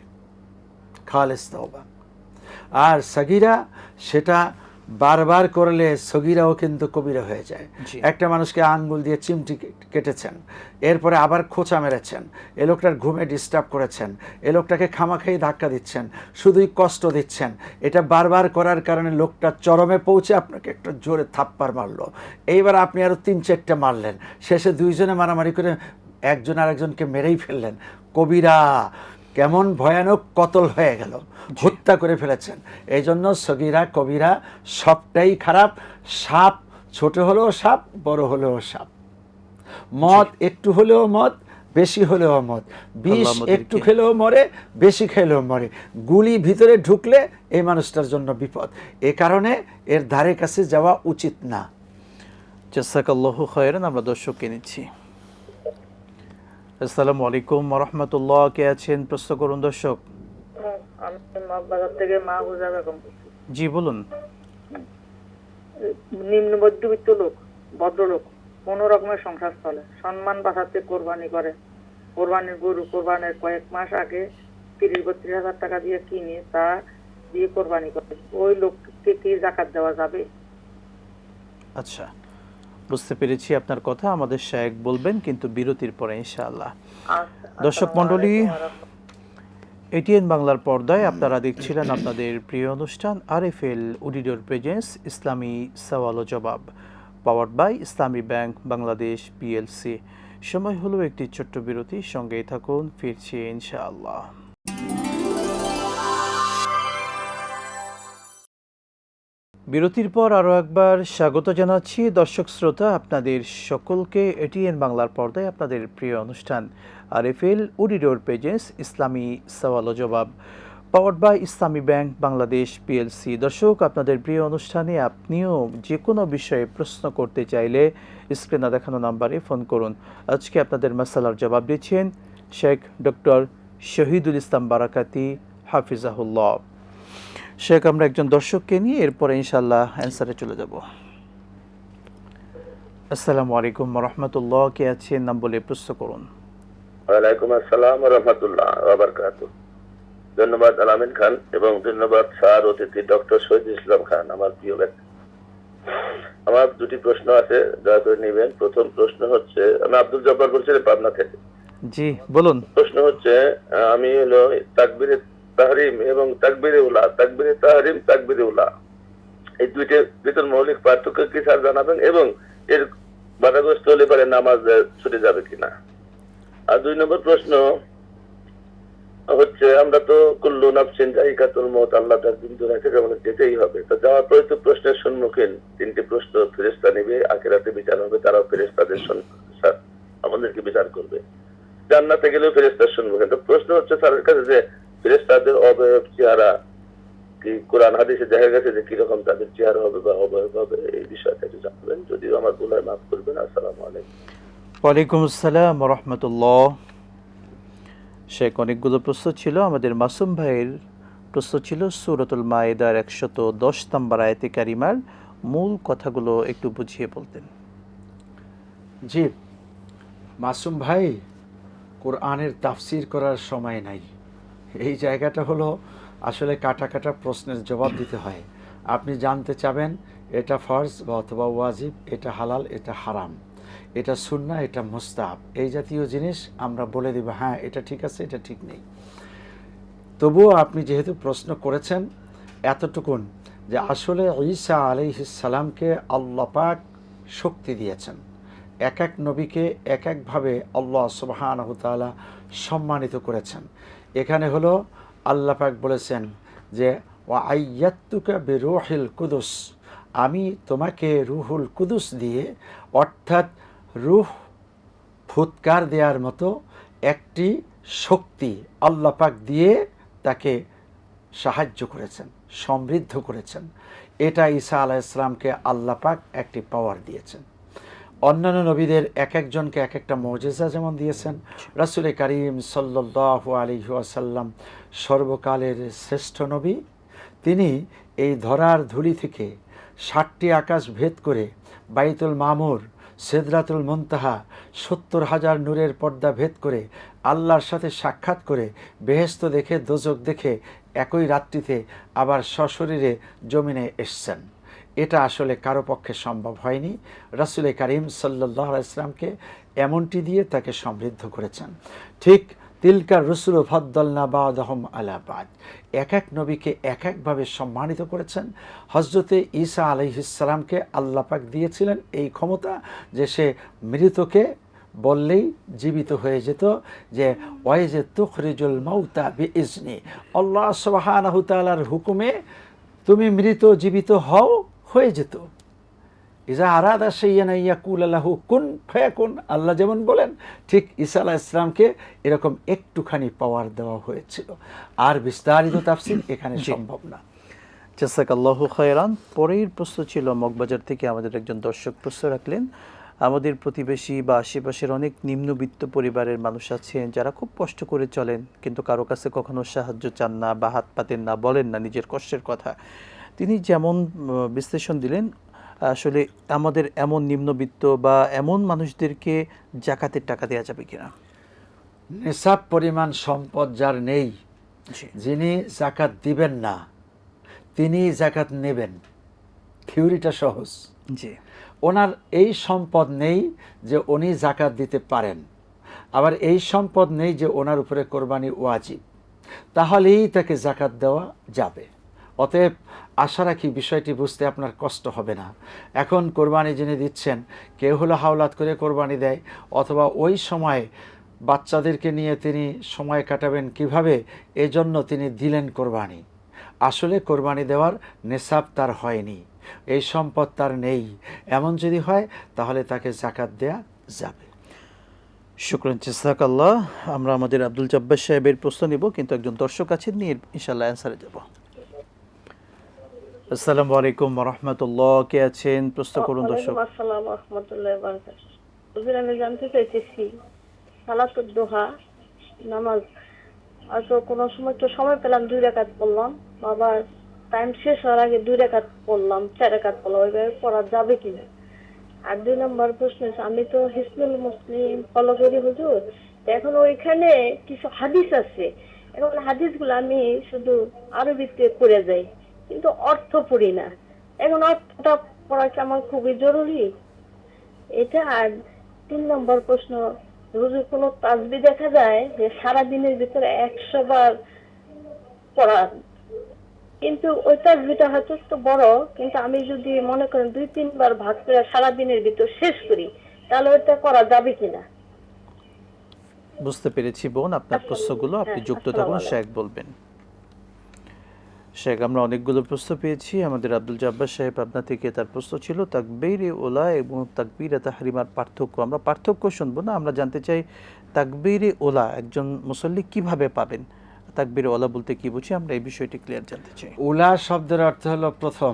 খালেস তওবা। আর সগীরা, সেটা বারবার করলে সগীরাও কিন্তু কবিরা হয়ে যায়। একটা মানুষকে আঙ্গুল দিয়ে চিমটি কেটেছেন, এরপরে আবার খোঁচা মেরেছেন, এ লোকটার ঘুমে ডিস্টার্ব করেছেন, এ লোকটাকে খামাখাই ধাক্কা দিচ্ছেন, শুধুই কষ্ট দিচ্ছেন। এটা বারবার করার কারণে লোকটা চরমে পৌঁছে আপনাকে একটা জোরে থাপ্পড় মারলো। এইবার আপনি আরও 3-4টা মারলেন, শেষে দুইজনে মারামারি করে একজন আরেকজনকে মেরেই ফেললেন। কবিরা, কেমন ভয়ানক কতল হয়ে গেল, হত্যা করে ফেলেছেন। এই জন্য সগীরা কবিরা সবটাই খারাপ। সাপ ছোট হলেও সাপ, বড় হলেও সাপ। মদ একটু হলেও মদ, বেশি হলেও মদ। বিষ একটু খেলেও মরে, বেশি খেলেও মরে। গুলি ভিতরে ঢুকলে এই মানুষটার জন্য বিপদ। এ কারণে এর ধারে কাছে যাওয়া উচিত না।
জাযাকাল্লাহু খায়রান। আমরা দর্শককে নিচ্ছি। আসসালামু আলাইকুম ওয়া রাহমাতুল্লাহ। কে আছেন? প্রশ্ন করুন দর্শক।
আমি বাজার থেকে মাহফুজা বেগম বলছি।
জি বলুন।
নিম্ন মধ্যবিত্ত লোক, ভদ্রলোক, কোন রকমের সংসার চলে, সম্মান বাঁচাতে কোরবানি করে। কোরবানির গরু কোরবানির কয়েক মাস আগে 30-32 হাজার টাকা দিয়ে কিনে তা দিয়ে কোরবানি করে। ওই লোককে কি যাকাত দেওয়া যাবে?
আচ্ছা, বুঝতে পেরেছি আপনার কথা। আমাদের শায়েখ বলবেন, কিন্তু বিরতির পরে ইনশাআল্লাহ।
আচ্ছা,
দর্শক
আসসালামু
মণ্ডলী,
আলাইকুম ওয়া রাহমাতুল্লাহ।
এটিএন বাংলার পর্দায় আপনারা দেখছিলেন আপনাদের প্রিয় অনুষ্ঠান আরএফএল উডিডোর প্রেজেন্স ইসলামী সওয়াল ও জবাব, powered by Islami bank Bangladesh PLC. সময় হলো একটি ছোট্ট বিরতি, সঙ্গেই থাকুন, ফিরছি ইনশাআল্লাহ। বিরতির পর আরও একবার স্বাগত জানাচ্ছি দর্শক শ্রোতা আপনাদের সকলকে এটিএন বাংলার পর্দায় আপনাদের প্রিয় অনুষ্ঠান আরএফএল উডিডোর পেজেস ইসলামী সওয়াল ও জবাব, powered by Islami bank Bangladesh PLC. দর্শক, আপনাদের প্রিয় অনুষ্ঠানে আপনিও যে কোনো বিষয়ে প্রশ্ন করতে চাইলে স্ক্রিনে দেখানো নাম্বারে ফোন করুন। আজকে আপনাদের মাসালার জবাব দিচ্ছেন শেখ ডক্টর শহীদুল ইসলাম বারাকাতি হাফিজাহুল্লাহ। শেখ, আমরা একজন দর্শককে নিয়ে এরপরে ইনশাআল্লাহ অ্যান্সারে চলে যাব। আসসালামু আলাইকুম ওয়া রাহমাতুল্লাহ, কে আছেন নাম বলে প্রশ্ন করুন।
ওয়ালাইকুম আসসালাম ওয়া রাহমাতুল্লাহ ওয়া বারাকাতুহু। ধন্যবাদ আলামিন খান এবং ধন্যবাদ স্যার অতিথি ডক্টর শহীদ ইসলাম খান, আমার প্রিয় ব্যক্তি। আমার দুটি প্রশ্ন আছে, দয়া করে নেবেন। প্রথম প্রশ্ন হচ্ছে, আমি আব্দুল জব্বার বলছি পাবনা থেকে।
জি বলুন।
প্রশ্ন হচ্ছে, আমি হলো তাকবীরে তাহরিম এবং তাকবীরে উলা, তাকবীরে তাহরিম তাকবীরে উলা, এই দুইটার ভিতর মৌলিক পার্থক্য কি স্যার জানাবেন, এবং এর বাধাগ্রস্ত হলে পরে নামাজ ছুটে যাবে কিনা। আর 2 নম্বর প্রশ্ন হচ্ছে, আমরা তো কুল্লু নাফসিন যায়িকাতুল মউত, আল্লাহ তার দিন দুনিয়া থেকে আমাদের যেতেই হবে। তো যাওয়ার পরে তো প্রশ্নের সম্মুখীন, 3টি প্রশ্ন ফেরেশতা নেবে, আখিরাতে বিচার হবে, তারাও ফেরেশতাদের স্যার আমাদেরকে বিচার করবে। জান্নাতে গেলেও ফেরেশতার সম্মুখীন। তো প্রশ্ন হচ্ছে স্যারের কাছে যে ফেরেশতাদের অবয়ব চেহারা কি কোরআন হাদিসে দেখা গেছে যে কিরকম তাদের চেহারা হবে বা অবয়ব হবে, এই বিষয়টা একটু জানবেন। যদিও আমার ভুল হয় মাফ করবেন। আসসালামু আলাইকুম।
ওয়ালাইকুম আসসালাম ওয়া রাহমাতুল্লাহ। শেখ, অনেকগুলো প্রশ্ন ছিল। আমাদের মাসুম ভাইয়ের প্রশ্ন ছিল সূরাতুল মায়েদার 110 নম্বর আয়াতে কারিমার মূল কথাগুলো একটু বুঝিয়ে বলতেন।
জি, মাসুম ভাই, কোরআনের তাফসির করার সময় নাই। এই জায়গাটা হলো আসলে কাটা কাটা প্রশ্নের জবাব দিতে হয়। আপনি জানতে চাবেন এটা ফরজ বা অথবা ওয়াজিব, এটা হালাল, এটা হারাম, এটা সুন্নাহ, এটা মুস্তাহাব, এই জাতীয় জিনিস আমরা বলে দেব, হ্যাঁ এটা ঠিক আছে, এটা ঠিক নেই। তবুও আপনি যেহেতু প্রশ্ন করেছেন, এতটুকুন যে আসলে ঈসা আলাইহিস সালামকে আল্লাহ পাক শক্তি দিয়েছেন। এক এক নবীকে এক একভাবে আল্লাহ সুবহানাহু ওয়া তাআলা সম্মানিত করেছেন। এখানে হলো আল্লাহ পাক বলেছেন যে ওয়া আইয়াতুকা বিরূহিল কুদুস, আমি তোমাকে রুহুল কুদুস দিয়ে, অর্থাৎ রূহ ফুৎকার দেওয়ার মতো একটি শক্তি আল্লাহ পাক দিয়ে তাকে সাহায্য করেছেন, সমৃদ্ধ করেছেন। এটা ঈসা আলাইহিস সালামকে আল্লাহ পাক একটি পাওয়ার দিয়েছেন। অন্যান্য নবীদের এক একজনকে এক একটা মুজিজা যেমন দিয়েছেন, রাসূল করিম সাল্লাল্লাহু আলাইহি ওয়াসাল্লাম সর্বকালের শ্রেষ্ঠ নবী। তিনি এই ধরার ধুলি থেকে 60টি আকাশ ভেদ করে বাইতুল মামুর, সিদরাতুল মুনতাহা, 70,000 নূরের পর্দা ভেদ করে আল্লাহর সাথে সাক্ষাৎ করে বেহেশত দেখে দোজখ দেখে একই রাত্রিতে আবার সশরীরে জমিনে এসছেন। এটা আসলে কারো পক্ষে সম্ভব হয়নি। রাসূল করিম সাল্লাল্লাহু আলাইহি ওয়াসাল্লামকে এমনটি দিয়ে তাকে সমৃদ্ধ করেছেন। ঠিক তিলকা রুসুল ফাদ্দালনা বা'দাহুম আলা বা'দ, এক এক নবীকে এক একভাবে সম্মানিত করেছেন। হযরতে ঈসা আলাইহিস সালামকে আল্লাহ পাক দিয়েছিলেন এই ক্ষমতা যে সে মৃতকে বললেই জীবিত হয়ে যেত, যে ওয়াইজে তুখরিজুল মাউতা বিইজনি, আল্লাহ সুবহানাহু ওয়া তাআলার হুকুমে তুমি মৃত জীবিত হও, হয়ে যেত। ইজা আরাদা শাইয়ান ইয়াকুলা লাহু কুন ফায়াকুন, আল্লাহ যেমন বলেন ঠিক ঈসা আলাইহিস সালামকে এরকম একটুখানি পাওয়ার দেওয়া হয়েছিল। আর বিস্তারিত তাফসীর এখানে সম্ভব না।
জাযাকাল্লাহু খায়রান। পরের প্রশ্ন ছিল মগবাজার থেকে আমাদের একজন দর্শক প্রশ্ন রাখলেন, আমাদের প্রতিবেশী বা আশেপাশের অনেক নিম্নবিত্ত পরিবারের মানুষ আছেন যারা খুব কষ্ট করে চলেন, কিন্তু কারো কাছে কখনো সাহায্য চান না বা হাত পাতেন না, বলেন না নিজের কষ্টের কথা। তিনি যেমন বিশ্লেষণ দিলেন, আসলে আমাদের এমন নিম্নবিত্ত বা এমন মানুষদেরকে জাকাতের টাকা দেওয়া যাবে কিনা?
নিসাব পরিমাণ সম্পদ যার নেই,
জি
যিনি জাকাত দিবেন না তিনি জাকাত নেবেন। থিওরিটা সহজ।
জি
ওনার এই সম্পদ নেই যে উনি জাকাত দিতে পারেন, আবার এই সম্পদ নেই যে ওনার উপরে কোরবানি ওয়াজিব, তাহলেই তাকে জাকাত দেওয়া যাবে। অতএব আশা রাখি বিষয়টি বুঝতে আপনার কষ্ট হবে না। এখন কোরবানি যিনি দিচ্ছেন, কেউ হলো হাওলাত করে কোরবানি দেয়, অথবা ওই সময় বাচ্চাদেরকে নিয়ে তিনি সময় কাটাবেন কিভাবে, এজন্য তিনি দিলেন কোরবানি। আসলে কোরবানি দেওয়ার নেশাব তার হয়নি, এই সম্পদ তার নেই। এমন যদি হয় তাহলে তাকে জাকাত দেয়া যাবে।
শুকরান, জাযাকাল্লাহ। আমরা আমাদের আব্দুল জব্বার সাহেবের প্রশ্ন নিব, কিন্তু একজন দর্শক আছেন, নিয়ে ইনশাআল্লাহ অ্যান্সারে যাব। আসসালামু আলাইকুম ওয়া রাহমাতুল্লাহ, কে আছেন? প্রশ্ন করুন দর্শক।
ওয়ালাইকুম আসসালাম ওয়া রাহমাতুল্লাহি ওয়া বারাকাতুহু। হুজুর, আমি জানতে চাইতেছি সালাতুদ দুহা নামাজ, আচ্ছা কোনো সময় তো সময় পেলাম 2 রাকাত পড়লাম, আবার টাইম শেষ হওয়ার আগে 2 রাকাত পড়লাম, 4 রাকাত পড়লাম, ওইভাবে পড়া যাবে কিনা? আর 2 নম্বর প্রশ্ন হচ্ছে, আমি তো হিসনুল মুসলিম ফলো করি হুজুর, তো এখন ওইখানে কিছু হাদিস আছে, এখন হাদিসগুলো আমি শুধু আরবিতে পড়ে যাই, কিন্তু অর্থ পড়ি না। এখন অর্থটা পড়া কি আমার খুবই জরুরি এটা? আর 3 নম্বর প্রশ্ন, হুজুর কোনো তাসবিহ দেখা যায় যে সারা দিনের ভিতরে 100 বার পড়া, কিন্তু ওই তাসবিহটা হয়তো একটু বড়, কিন্তু আমি যদি মনে করেন 2-3 বার ভাগ করে সারা দিনের ভিতর শেষ করি, তাহলে ওইটা করা যাবে কিনা?
বুঝতে পেরেছি বোন আপনার প্রশ্নগুলো, আপনি যুক্ত থাকুন, শেখ বলবেন। শেখ, আমরা অনেকগুলো প্রশ্ন পেয়েছি। আমাদের আব্দুল জব্বার সাহেব আপনার থেকে তার প্রশ্ন ছিল তাকবীরে ওলা এবং তাকবীরে তাহরিমার পার্থক্য। আমরা পার্থক্য শুনবো না, আমরা জানতে চাই তাকবীরে ওলা একজন মুসল্লি কিভাবে পাবেন, তাকবীরে ওলা বলতে কি বুঝি, আমরা এই বিষয়টি ক্লিয়ার জানতে চাই।
উলা শব্দের অর্থ হলো প্রথম,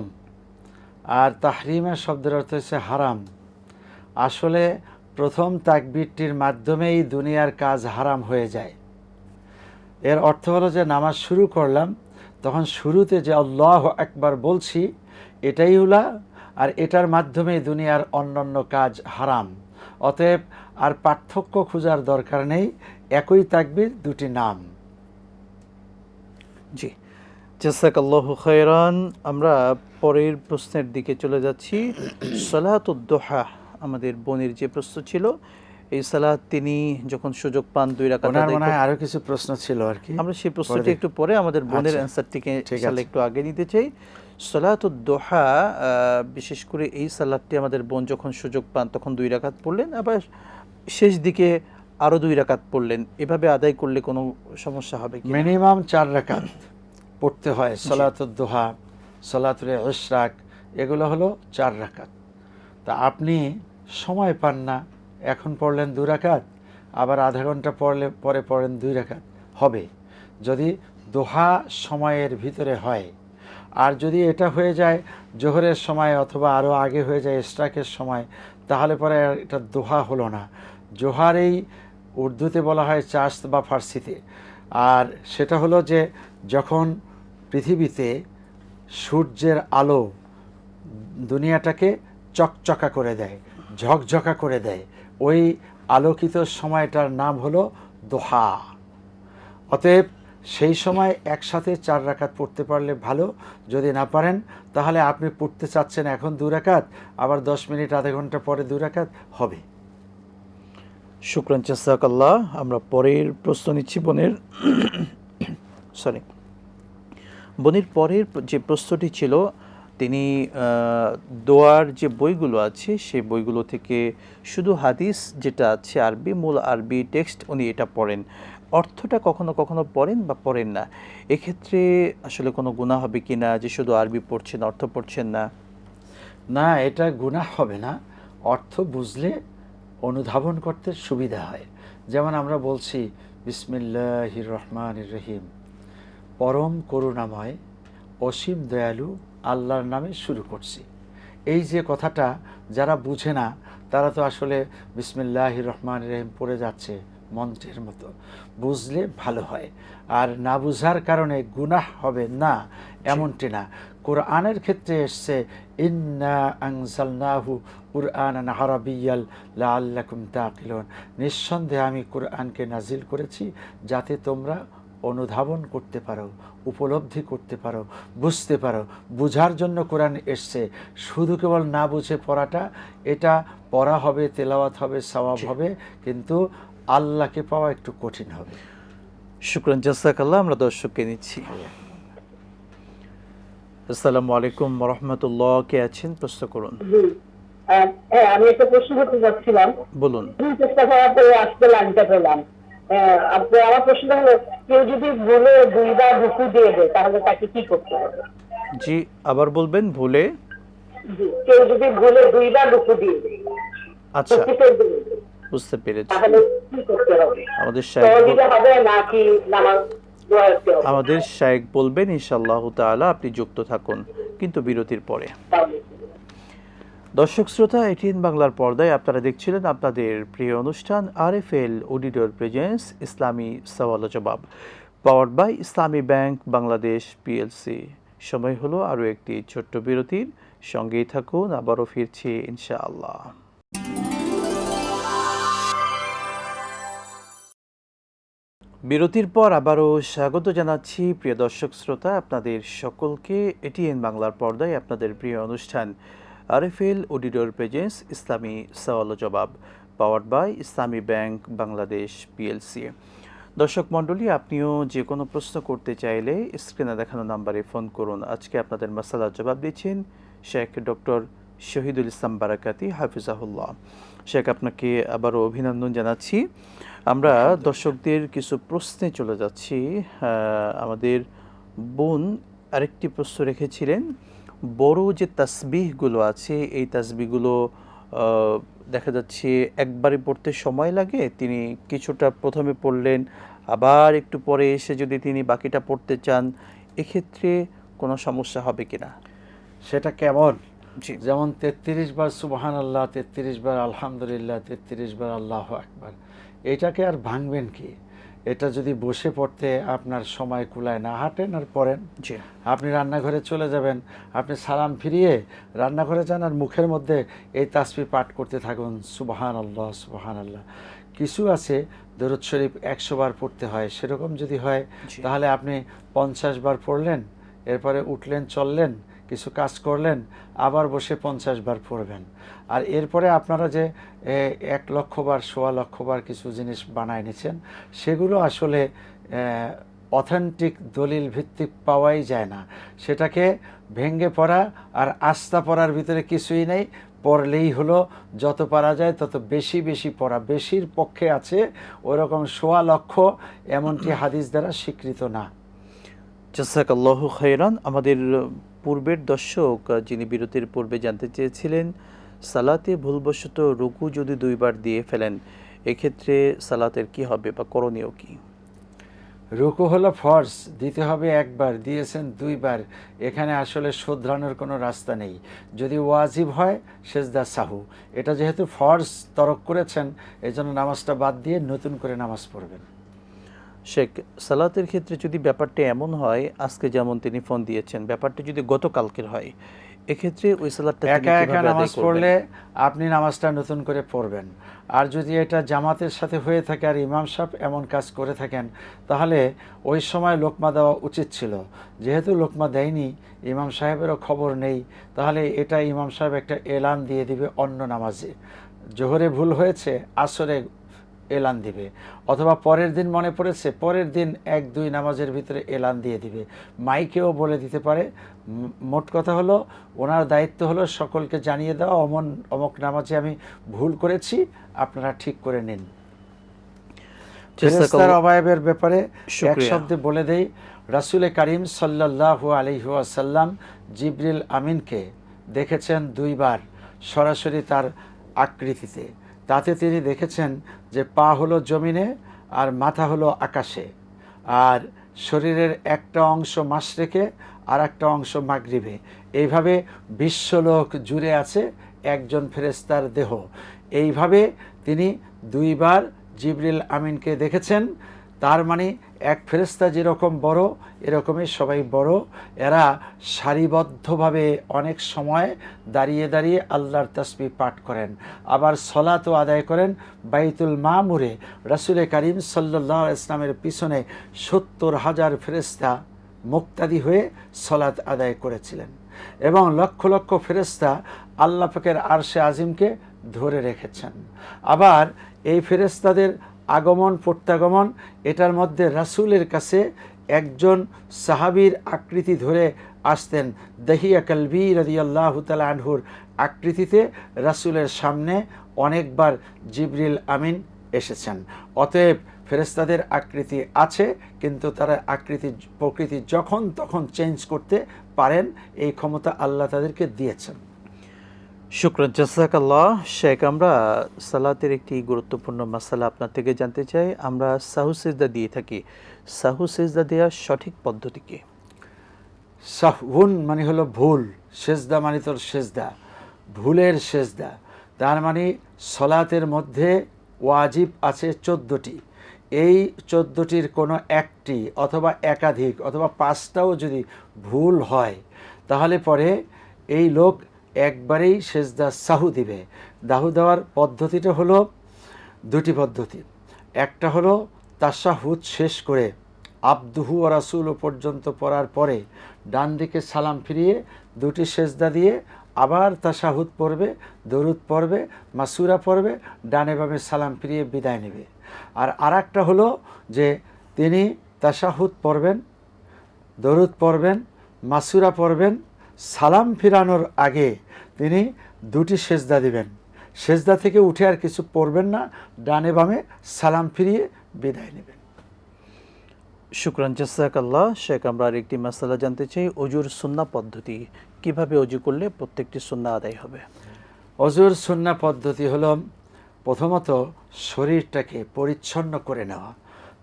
আর তাহরিমা শব্দের অর্থ হচ্ছে হারাম। আসলে প্রথম তাকবীরটির মাধ্যমেই দুনিয়ার কাজ হারাম হয়ে যায়। এর অর্থ হলো যে নামাজ শুরু করলাম, তখন শুরুতে যে আল্লাহু আকবার বলছি এটাই উলা, আর এটার মাধ্যমেই দুনিয়ার অন্যান্য কাজ হারাম। অতএব আর পার্থক্য খোঁজার দরকার নেই, একই তাকবীর, দুটি নাম।
জি, জাযাকাল্লাহু খায়রান। আমরা পরের প্রশ্নের দিকে চলে যাচ্ছি। সালাতুদ দুহা, আমাদের বোনের যে প্রশ্ন ছিল, এই সালাত তিনি যখন সুযোগ পান 2 রাকাত
ওনার
আদায়
মনে হয়
করতে,
আরো কিছু প্রশ্ন ছিল আর কি,
আমরা সেই প্রশ্নটি একটু পরে আমাদের বোনের
আচ্ছা,
অ্যান্সারটিকে
ঠিক
ইনশাআল্লাহ
আছে।
একটু আগে নিতে চাই। সালাতুদ দুহা, বিশেষ করে এই সালাতটি আমাদের বোন যখন সুযোগ পান তখন 2 রাকাত পড়লেন, আবার শেষ দিকে আরো 2 রাকাত পড়লেন, এভাবে আদায় করলে কোনো সমস্যা হবে কি?
মিনিমাম 4 রাকাত পড়তে হয়। সালাতুদ দুহা, সালাতুল ইশরাক, এগুলো হলো 4 রাকাত। তা আপনি সময় পান না, এখন পড়লেন 2 রাকাত, আবার আধা ঘন্টা পরে পড়েন 2 রাকাত, হবে যদি দোহা সময়ের ভিতরে হয়। আর যদি এটা হয়ে যায় জোহরের সময় অথবা আরও আগে হয়ে যায় ইশরাকের সময়, তাহলে পরে এটা দোহা হলো না। জোহারেই উর্দুতে বলা হয় চাস্ত বা ফার্সিতে। আর সেটা হলো যে যখন পৃথিবীতে সূর্যের আলো দুনিয়াটাকে চকচকা করে দেয়, ঝকঝকা করে দেয়, ওই আলোকিত সময়টার নাম হলো দোহা। অতএব সেই সময় একসাথে 4 রাকাত পড়তে পারলে ভালো, যদি না পারেন তাহলে আপনি পড়তে চাচ্ছেন এখন 2 রাকাত, আবার 10 মিনিট আধা ঘন্টা পরে 2 রাকাত হবে।
শুকরান, জাযাকাল্লাহ। আমরা পরের প্রশ্ন নিচ্ছি বোনের। বোনের পরের যে প্রশ্নটি ছিল, তিনি দোয়ার যে বইগুলো আছে সেই বইগুলো থেকে শুধু হাদিস যেটা আছে আরবি, মূল আরবি টেক্সট, উনি এটা পড়েন, অর্থটা কখনো কখনো পড়েন বা পড়েন না। এক্ষেত্রে আসলে কোনো গুনাহ হবে কি না, যে শুধু আরবি পড়ছেন অর্থ পড়ছেন না?
না, এটা গুনাহ হবে না। অর্থ বুঝলে অনুধাবন করতে সুবিধা হয়। যেমন আমরা বলছি বিসমিল্লাহির রহমানির রহিম, পরম করুণাময় অসীম দয়ালু আল্লাহর নামে শুরু করছি। এই যে কথাটা যারা বুঝে না তারা তো আসলে বিসমিল্লাহির রহমানির রহিম পড়ে যাচ্ছে মন্ত্রের মতো। বুঝলে ভালো হয়, আর না বুঝার কারণে গুনাহ হবে না এমনটি না। কোরআনের ক্ষেত্রে এসছে ইন্না আনজালনাহু কুরআনান আরাবিয়্যাল লাআল্লাকুম তাকিলুন, নিঃসন্দেহে আমি কোরআনকে নাজিল করেছি যাতে তোমরা অনুধাবন করতে পারো, উপলব্ধি করতে পারো, বুঝতে পারো। বুঝার জন্য কোরআন এসছে, শুধু কেবল না বুঝে পড়াটা, এটা পড়া হবে, তেলাওয়াত হবে, সওয়াব হবে, কিন্তু আল্লাহকে পাওয়া একটু কঠিন হবে।
শুকরান, জাযাকাল্লাহ। আমরা দর্শককে নিচ্ছি। আসসালামু আলাইকুম ওয়া রাহমাতুল্লাহ। কে আছেন? প্রশ্ন করুন।
হ্যাঁ, আমি একটা প্রশ্ন করতে চাচ্ছিলাম।
বলুন।
চেষ্টা করার পরে আজকে লাইনটা পেলাম। আমার প্রশ্নটা হলো, কেউ যদি ভুলে 2 বার রুকু দিয়ে দেয় তাহলে তাকে কি করতে হবে?
জি, আবার বলবেন। ভুলে
কেউ যদি ভুলে 2 বার রুকু দিয়ে দেয়,
আচ্ছা,
রুকুতে দিয়ে দেয়,
বুঝতে পেরেছি।
তাহলে কি করতে হবে?
আমাদের
দিতে হবে নাকি নামাজ দোয়া করতে হবে?
আমাদের শায়েখ বলবেন ইনশাআল্লাহ তাআলা। আপনি যুক্ত থাকুন কিন্তু বিরতির পরে। দর্শক শ্রোতা, এটিএন বাংলার পর্দায় আপনারা দেখছিলেন আপনাদের প্রিয় অনুষ্ঠান আরএফএল অডিটর প্রেজেন্স ইসলামী সওয়াল ও জবাব, powered by Islami bank Bangladesh PLC. সময় হলো আরও একটি ছোট্ট বিরতির। সঙ্গেই থাকুন, আবারও ফিরছি ইনশাআল্লাহ। বিরতির পর আবারও স্বাগত জানাচ্ছি প্রিয় দর্শক শ্রোতা আপনাদের সকলকে এটিএন বাংলার পর্দায় আপনাদের প্রিয় অনুষ্ঠান আরএফএল অডিটর প্রেজেন্স ইসলামী সওয়াল ও জবাব, powered by Islami bank Bangladesh PLC. দর্শক মণ্ডলী, আপনিও যে কোনো প্রশ্ন করতে চাইলে স্ক্রিনে দেখানো নাম্বারে ফোন করুন। আজকে আপনাদের মাসালার জবাব দিচ্ছেন শেখ ডক্টর শহীদুল ইসলাম বারাকাতি হাফিজাহুল্লাহ। শেখ, আপনাকে আবারও অভিনন্দন জানাচ্ছি। আমরা দর্শকদের কিছু প্রশ্নে চলে যাচ্ছি। আমাদের বোন আরেকটি প্রশ্ন রেখেছিলেন, বড় যে তাসবিহগুলো আছে এই তাসবিহগুলো দেখা যাচ্ছে একবারে পড়তে সময় লাগে। তিনি কিছুটা প্রথমে পড়লেন, আবার একটু পরে এসে যদি তিনি বাকিটা পড়তে চান, এক্ষেত্রে কোনো সমস্যা হবে কিনা?
সেটা কেমন?
জি,
যেমন 33 বার সুবহানাল্লাহ, 33 বার আলহামদুলিল্লাহ, 33 বার আল্লাহু আকবার, এটাকে আর ভাঙবেন কি? এটা যদি বসে পড়তে আপনার সময় কুলায় না, হাঁটেন আর পড়েন।
জি,
আপনি রান্নাঘরে চলে যাবেন, আপনি সালাম ফিরিয়ে রান্নাঘরে যান আর মুখের মধ্যে এই তাসবিহ পাঠ করতে থাকুন, সুবহানাল্লাহ সুবহানাল্লাহ। কিছু আছে দরুদ শরীফ 100 বার পড়তে হয়, সেরকম যদি হয় তাহলে আপনি 50 বার পড়লেন, এরপরে উঠলেন, চললেন, কিছু কাজ করলেন, আবার বসে 50 বার পড়বেন। আর এরপরে আপনারা যে 1 লক্ষ বার, 1.25 লক্ষ বার কিছু জিনিস বানায় নিচ্ছেন, সেগুলো আসলে অথেন্টিক দলিল ভিত্তিক পাওয়াই যায় না। সেটাকে ভেঙ্গে পড়া আর আস্থা পড়ার ভিতরে কিছুই নেই। পড়লেই হলো, যত পারা যায় তত বেশি বেশি পড়া বেশির পক্ষে আছে, ওরকম 1.25 লক্ষ এমনটি হাদিস দ্বারা স্বীকৃত না।
জাযাকাল্লাহু খাইরান। আমাদের পূর্বের দর্শক যিনি বিরতির পূর্বে জানতে চেয়েছিলেন, সালাতে ভুলবশত রুকু যদি 2 বার দিয়ে ফেলেন, এক্ষেত্রে সালাতের কি হবে বা করণীয় কি?
রুকু হলো ফরজ, দিতে হবে 1 বার, দিয়েছেন 2 বার, এখানে আসলে শুধরানোর কোনো রাস্তা নেই। যদি ওয়াজিব হয় সেজদা সাহু, এটা যেহেতু ফরজ তরক করেছেন, এই জন্য নামাজটা বাদ দিয়ে নতুন করে নামাজ পড়বেন।
শেখ, সালাতের ক্ষেত্রে যদি ব্যাপারটা এমন হয়, আজকে যেমন তিনি ফোন দিয়েছেন, ব্যাপারটা যদি গতকালকের হয়, এক্ষেত্রে ওই সালাতটা
একা একা নামাজ পড়লে আপনি নামাজটা নতুন করে পড়বেন। আর যদি এটা জামাতের সাথে হয়ে থাকে আর ইমাম সাহেব এমন কাজ করে থাকেন, তাহলে ওই সময় লোকমা দেওয়া উচিত ছিল। যেহেতু লোকমা দেয়নি, ইমাম সাহেবেরও খবর নেই, তাহলে এটা ইমাম সাহেব একটা এলান দিয়ে দিবে অন্য নামাজে। জোহরে ভুল হয়েছে, আসরে এলান দিবে, অথবা পরের দিন মনে পড়েছে, পরের দিন 1-2 নামাজের ভিতরে এলান দিয়ে দিবে, মাইকেও বলে দিতে পারে। মোট কথা হলো, ওনার দায়িত্ব হলো সকলকে জানিয়ে দেওয়া, অমুক নামাজে আমি ভুল করেছি, আপনারা ঠিক করে নিন। ফেরেশতার অবয়বের ব্যাপারে এক শব্দে বলে দেই, রাসূল কারীম সাল্লাল্লাহু আলাইহি ওয়াসাল্লাম জিবরিল আমিনকে দেখেছেন 2 বার সরাসরি তার আকৃতিতে। তাতে তিনি দেখেছেন যে পা হলো জমিনে আর মাথা হলো আকাশে, আর শরীরের একটা অংশ মাশরিকে আর একটা অংশ মাগরিবে, এইভাবে বিশ্বলোক জুড়ে আছে একজন ফেরেশতার দেহ। এইভাবে তিনি 2 বার জিবরিল আমিনকে দেখেছেন। তার মানে এক ফেরেশতা যেরকম বড়, এরকমই সবাই বড়। এরা সারিবদ্ধভাবে অনেক সময় দাঁড়িয়ে দাঁড়িয়ে আল্লাহর তাসবিহ পাঠ করেন, আবার সলাতও আদায় করেন। বাইতুল মামুরে রাসূল করিম সাল্লাল্লাহু আলাইহি ওয়াসাল্লামের পিছনে 70,000 ফেরেশতা মুক্তাদি হয়ে সলাত আদায় করেছিলেন, এবং লক্ষ লক্ষ ফেরেশতা আল্লাহ পাকের আরশে আজিমকে ধরে রেখেছেন। আবার এই ফেরেশতাদের আগমন প্রত্যাগমন, এটার মধ্যে রাসূলের কাছে একজন সাহাবীর আকৃতি ধরে আসতেন। দাহিয়া কালবি রাদিয়াল্লাহু তাআলা আনহুর আকৃতিতে রাসূলের সামনে অনেকবার জিবরিল আমিন এসেছেন। অতএব ফেরেশতাদের আকৃতি আছে, কিন্তু তারা প্রকৃতি যখন তখন চেঞ্জ করতে পারেন, এই ক্ষমতা আল্লাহ তাদেরকে দিয়েছেন।
শুকরান, জাযাকাল্লাহ। শেখ, আমরা সালাতের একটি গুরুত্বপূর্ণ মাসালা আপনার থেকে জানতে চাই। আমরা সাহু সিজদা দিয়ে থাকি, সাহু সিজদা দেওয়ার সঠিক পদ্ধতি কি?
সাহউন মানে হলো ভুল, সেজদা মানে তোর সেজদা, ভুলের সেজদা। তার মানে সলাতের মধ্যে ওয়াজিব আছে 14টি। এই 14টির কোনো একটি অথবা একাধিক অথবা 5টাও যদি ভুল হয়, তাহলে পরে এই লোক একবারেই সেজদা সাহু দিবে। দাহু দেওয়ার পদ্ধতিটা হলো 2টি পদ্ধতি। একটা হলো তাশাহুদ শেষ করে আবদুহু ওয়া রাসূলু পর্যন্ত পড়ার পরে ডান দিকে সালাম ফিরিয়ে 2টি সেজদা দিয়ে আবার তাশাহুদ পড়বে, দরুদ পড়বে, মাসুরা পড়বে, ডানে বামে সালাম ফিরিয়ে বিদায় নেবে। আর আরেকটা হলো যে তিনি তাশাহুদ পড়বেন, দরুদ পড়বেন, মাসুরা পড়বেন, সালাম ফিরানোর আগে তিনি 2টি সেজদা দিবেন। সেজদা থেকে উঠে আর কিছু পড়বেন না, ডানে বামে সালাম ফিরিয়ে বিদায় নেবেন।
শুকরান, জাযাকাল্লাহ। শেখ, আমরা আরেকটি মাসালা জানতে চাই, অজুর সুন্নাহ পদ্ধতি। কিভাবে অজু করলে প্রত্যেকটি সুন্নাহ আদায় হবে?
অজুর সুন্নাহ পদ্ধতি হলো প্রথমত শরীরটাকে পরিচ্ছন্ন করে নেওয়া।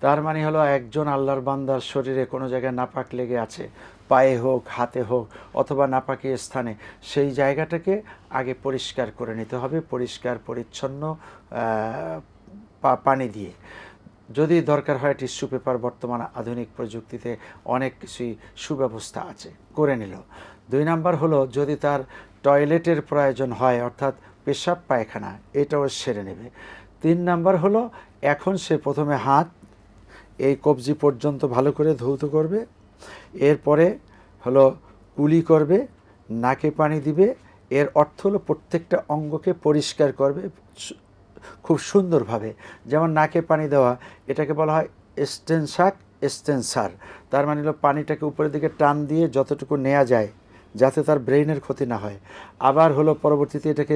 তার মানে হলো একজন আল্লাহর বান্দার শরীরে কোনো জায়গায় নাপাক লেগে আছে, পায়ে হোক, হাতে হোক, অথবা নাপাকি স্থানে, সেই জায়গাটাকে আগে পরিষ্কার করে নিতে হবে, পরিষ্কার পরিচ্ছন্ন পানি দিয়ে। যদি দরকার হয় টিস্যু পেপার, বর্তমান আধুনিক প্রযুক্তিতে অনেক কিছুই সুব্যবস্থা আছে, করে নিল। 2 নাম্বার হলো যদি তার টয়লেটের প্রয়োজন হয়, অর্থাৎ পেশাব পায়খানা, এটাও সেরে নেবে। 3 নাম্বার হলো এখন সে প্রথমে হাত এই কবজি পর্যন্ত ভালো করে ধৌত করবে, এরপরে হলো কুলি করবে, নাকে পানি দিবে। এর অর্থ হলো প্রত্যেকটা অঙ্গকে পরিষ্কার করবে খুব সুন্দরভাবে। যেমন নাকে পানি দেওয়া, এটাকে বলা হয় এস্টেনসার। তার মানে হলো পানিটাকে উপরের দিকে টান দিয়ে যতটুকু নেওয়া যায় যাতে তার ব্রেইনের ক্ষতি না হয়। আবার হলো পরবর্তীতে এটাকে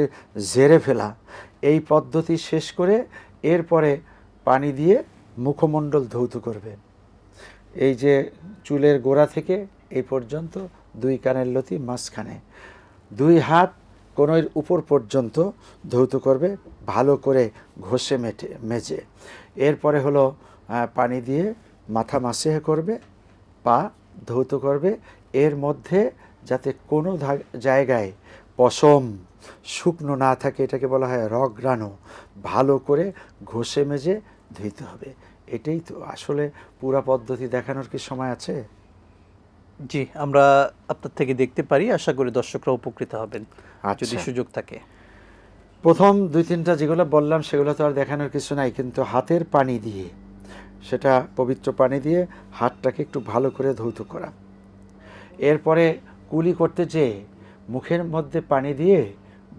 ঝেড়ে ফেলা। এই পদ্ধতি শেষ করে এরপরে পানি দিয়ে মুখমণ্ডল ধৌত করবে। এই যে চুলের গোড়া থেকে এই পর্যন্ত 2 কানের লতি মাঝখানে, 2 হাত কোনোর উপর পর্যন্ত ধৌত করবে ভালো করে ঘষে মেজে। এরপরে হলো পানি দিয়ে মাথা মাসিহ করবে, পা ধৌত করবে। এর মধ্যে যাতে কোনো জায়গায় পশম শুকনো না থাকে, এটাকে বলা হয় রগরানো, ভালো করে ঘষে মেজে ধুইতে হবে। এটাই তো আসলে পুরা পদ্ধতি। দেখানোর কি সময় আছে?
জি, আমরা আপনার থেকে দেখতে পারি। আশা করি দর্শকরা উপকৃত হবেন যদি সুযোগ থাকে।
প্রথম 2-3টা যেগুলো বললাম সেগুলো তো আর দেখানোর কিছু নাই, কিন্তু হাতের পানি দিয়ে, সেটা পবিত্র পানি দিয়ে হাতটাকে একটু ভালো করে ধৌত করা। এরপরে কুলি করতে যেয়ে মুখের মধ্যে পানি দিয়ে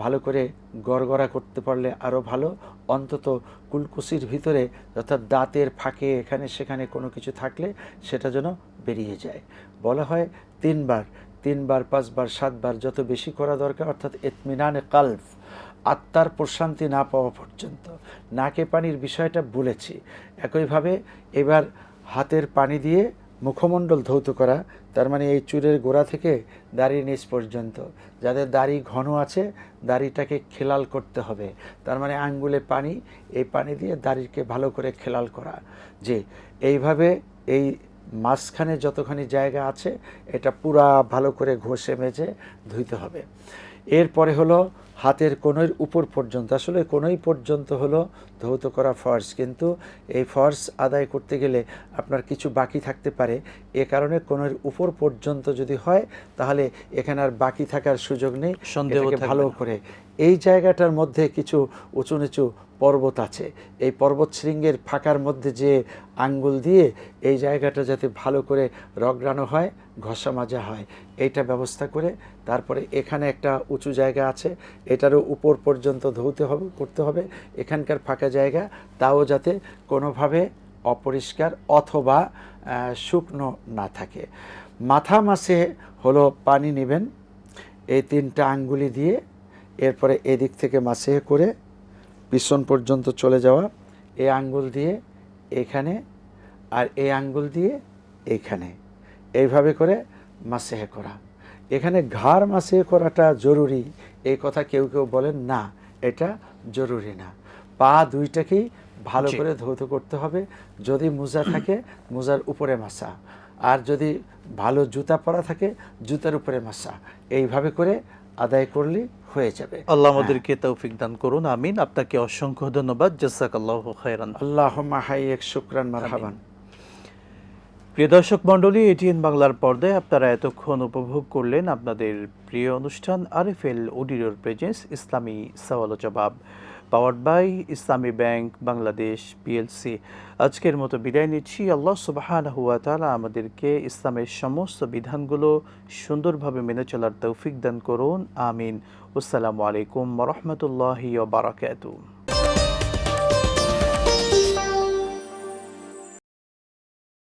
ভালো করে গড়গড়া করতে পারলে আরও ভালো। অন্তত কুলকুচির ভিতরে, অর্থাৎ দাঁতের ফাঁকে এখানে সেখানে কোনো কিছু থাকলে সেটা যেন বেরিয়ে যায়। বলা হয় 3 বার, 5 বার, 7 বার, যত বেশি করা দরকার, অর্থাৎ ইতমিনানে কালব, আত্মার প্রশান্তি না পাওয়া পর্যন্ত। নাকে পানির বিষয়টা বলেছি। একইভাবে এবার হাতের পানি দিয়ে মুখমণ্ডল ধৌত করা। তার মানে এই চুলের গোড়া থেকে দাড়ির নিচ পর্যন্ত। যাদের দাড়ি ঘন আছে দাড়িটাকে খেলাল করতে হবে। তার মানে আঙ্গুলে পানি, এই পানি দিয়ে দাড়িকে ভালো করে খেলাল করা। যে এইভাবে এই মাঝখানে যতখানি জায়গা আছে এটা পুরা ভালো করে ঘষে মেজে ধুইতে হবে। এরপরে হলো হাতের কোণের উপর পর্যন্ত, আসলে কোণই পর্যন্ত হলো ধৌত করা ফরজ, কিন্তু এই ফরজ আদায় করতে গেলে আপনার কিছু বাকি থাকতে পারে। এ কারণে কোণের উপর পর্যন্ত যদি হয় তাহলে এখানে আর বাকি থাকার সুযোগ নেই,
সন্দেহ
এটাকে
থাকবে
ভালো
না।
করে এই জায়গাটার মধ্যে কিছু উঁচু নিচু পর্বত আছে, এই পর্বত শৃঙ্গের ফাঁকার মধ্যে যে আঙ্গুল দিয়ে এই জায়গাটা যাতে ভালো করে রগড়ানো হয়, ঘষা মাজা হয়, এইটা ব্যবস্থা করে তারপরে এখানে একটা উঁচু জায়গা আছে, এটারও উপর পর্যন্ত ধুতে হবে, করতে হবে। এখানকার ফাঁকা জায়গা তাও যাতে কোনোভাবে অপরিষ্কার অথবা শুকনো না থাকে। মাথা মাসে হলো পানি নেবেন এই 3টা আঙ্গুলি দিয়ে, এরপরে এদিক থেকে মাসে করে পিছন পর্যন্ত চলে যাওয়া, এই আঙ্গুল দিয়ে এখানে আর এই আঙ্গুল দিয়ে এইখানে, এইভাবে করে মাসেহ করা। এখানে ঘাড় মাসেহ করাটা জরুরি এই কথা কেউ কেউ বলেন না, এটা জরুরি না। পা দুইটাকেই ভালো
জি।
করে ধৌত করতে হবে। যদি মোজা থাকে মোজার উপরে মাসা, আর যদি ভালো জুতা পরা থাকে জুতার উপরে মাসা, এইভাবে করে আদায় করলে হয়ে যাবে।
আল্লাহ আমাদেরকে তৌফিক দান করুন, আমিন। আপনাকে অসংখ্য ধন্যবাদ, জাযাকাল্লাহু খাইরান।
আল্লাহুম্মা হাইয়্যাক শুকরান মারহাবান।
প্রিয় দর্শক মণ্ডলী, এটিএন বাংলার পর্দায় আপনারা এতক্ষণ উপভোগ করলেন আপনাদের প্রিয় অনুষ্ঠান আরএফএল অডিওর প্রেজেন্স ইসলামী সওয়াল ও জবাব, powered by Islami bank Bangladesh PLC. আজকের মতো বিদায় নিচ্ছি। আল্লাহ সুবহানাহু ওয়া তাআলা আমাদেরকে ইসলামের সমস্ত বিধানগুলো সুন্দরভাবে মেনে চলার তৌফিক দান করুন, আমিন। আসসালামু আলাইকুম ওয়া রাহমাতুল্লাহি ওয়া বারাকাতুহু।